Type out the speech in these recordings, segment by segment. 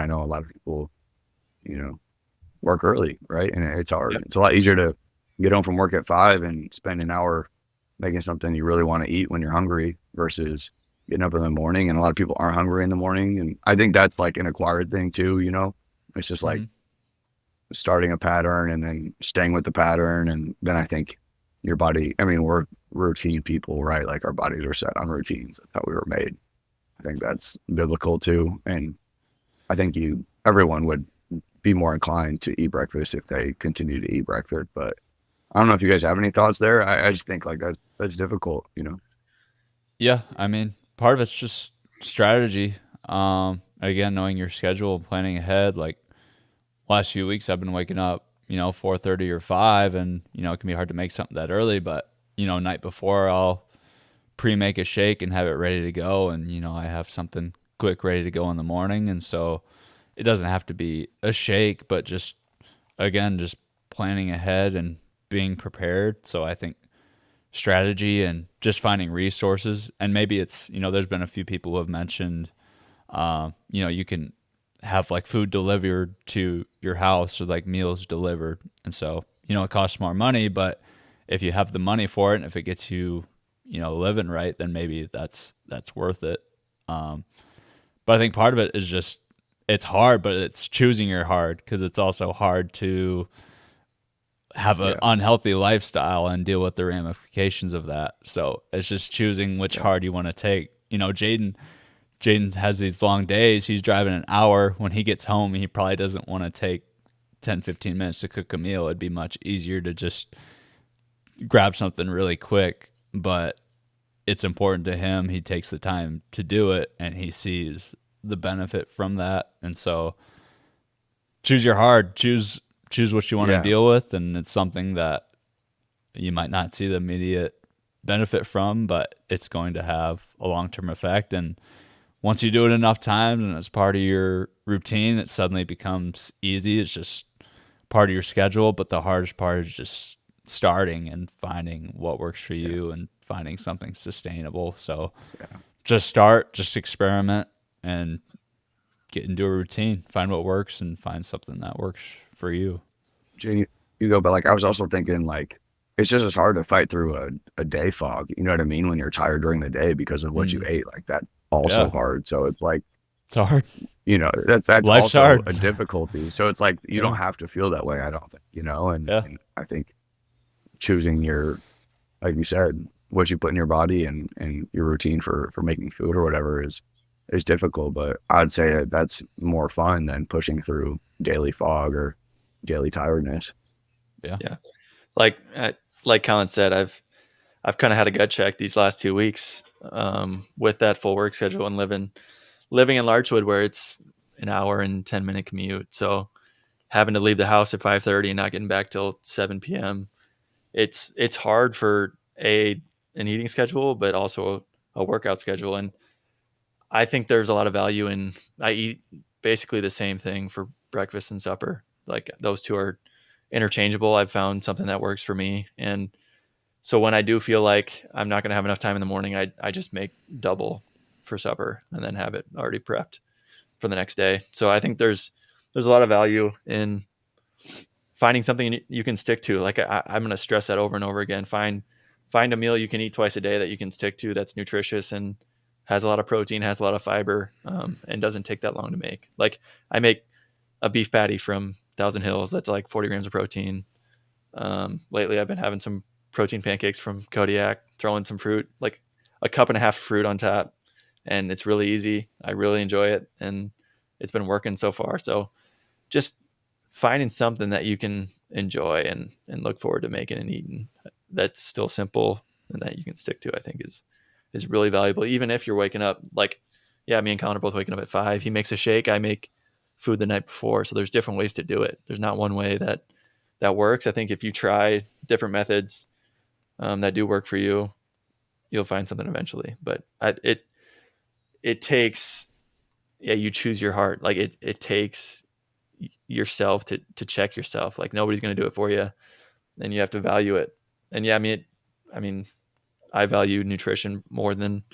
I know a lot of people, you know, work early, right? And it's hard. Yep. It's a lot easier to get home from work at 5 and spend an hour making something you really want to eat when you're hungry versus getting up in the morning. And a lot of people aren't hungry in the morning. And I think that's like an acquired thing too, you know? It's just like Hmm. starting a pattern and then staying with the pattern. And then I think your body, I mean, we're routine people, right? Like our bodies are set on routines. That's how we were made. I think that's biblical too. And I think everyone would be more inclined to eat breakfast if they continue to eat breakfast. But I don't know if you guys have any thoughts there. I just think like that's difficult, you know? Yeah, I mean, part of it's just strategy. Again, knowing your schedule and planning ahead. Like last few weeks, I've been waking up, 4:30 or 5, and it can be hard to make something that early. But night before, I'll pre-make a shake and have it ready to go, and I have something quick ready to go in the morning, and so it doesn't have to be a shake, but just again, just planning ahead and being prepared. So I think strategy and just finding resources. And maybe it's, there's been a few people who have mentioned, you can have like food delivered to your house or like meals delivered. And so, it costs more money, but if you have the money for it and if it gets you, living right, then maybe that's worth it. Um, but I think part of it is just it's hard, but it's choosing your hard because it's also hard to have an Yeah. unhealthy lifestyle and deal with the ramifications of that. So it's just choosing which Yeah. hard you want to take. Jaden has these long days. He's driving an hour. When he gets home, he probably doesn't want to take 10, 15 minutes to cook a meal. It'd be much easier to just grab something really quick, but it's important to him. He takes the time to do it and he sees the benefit from that. And so choose your hard. Choose what you want to Yeah. deal with, and it's something that you might not see the immediate benefit from, but it's going to have a long term effect. And once you do it enough times and it's part of your routine, it suddenly becomes easy. It's just part of your schedule. But the hardest part is just starting and finding what works for Yeah. you and finding something sustainable. So Yeah. just start, just experiment and get into a routine. Find what works and find something that works for you. Jay, you go, but like I was also thinking like it's just as hard to fight through a day fog. You know what I mean? When you're tired during the day because of what you Mm, ate, like that also yeah, hard. So it's like, it's hard. that's Life's also hard. a difficulty. So it's like you don't Yeah, have to feel that way, I don't think, you know, yeah. and I think choosing like you said, what you put in your body and your routine for making food or whatever is difficult, but I'd say that's more fun than pushing through daily fog or daily tiredness. Yeah. Yeah. Like like Colin said, I've kind of had a gut check these last 2 weeks with that full work schedule and living in Larchwood where it's an hour and 10-minute commute. So having to leave the house at 5:30 and not getting back till 7 p.m. It's hard for an eating schedule, but also a workout schedule. And I think there's a lot of value in I eat basically the same thing for breakfast and supper. Like those two are interchangeable. I've found something that works for me. And so when I do feel like I'm not going to have enough time in the morning, I just make double for supper and then have it already prepped for the next day. So I think there's a lot of value in finding something you can stick to. Like I'm going to stress that over and over again. Find a meal you can eat twice a day that you can stick to that's nutritious and has a lot of protein, has a lot of fiber, and doesn't take that long to make. Like I make a beef patty from Thousand Hills that's like 40 grams of protein. Lately, I've been having some protein pancakes from Kodiak, throwing some fruit, like a cup and a half of fruit on top, and it's really easy. I really enjoy it, and it's been working so far. So just finding something that you can enjoy and look forward to making and eating that's still simple and that you can stick to, I think is really valuable. Even if you're waking up, like, yeah, me and Colin are both waking up at 5. He makes a shake. I make food the night before. So there's different ways to do it. There's not one way that works. I think if you try different methods that do work for you, you'll find something eventually. But it takes, yeah, you choose your heart. Like it takes yourself to check yourself. Like nobody's going to do it for you, and you have to value it. And yeah, I mean, I value nutrition more than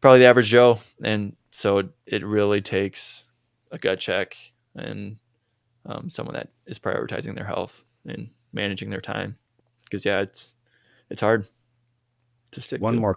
probably the average Joe, and so it really takes a gut check and someone that is prioritizing their health and managing their time. Because yeah, it's hard to stick One to. more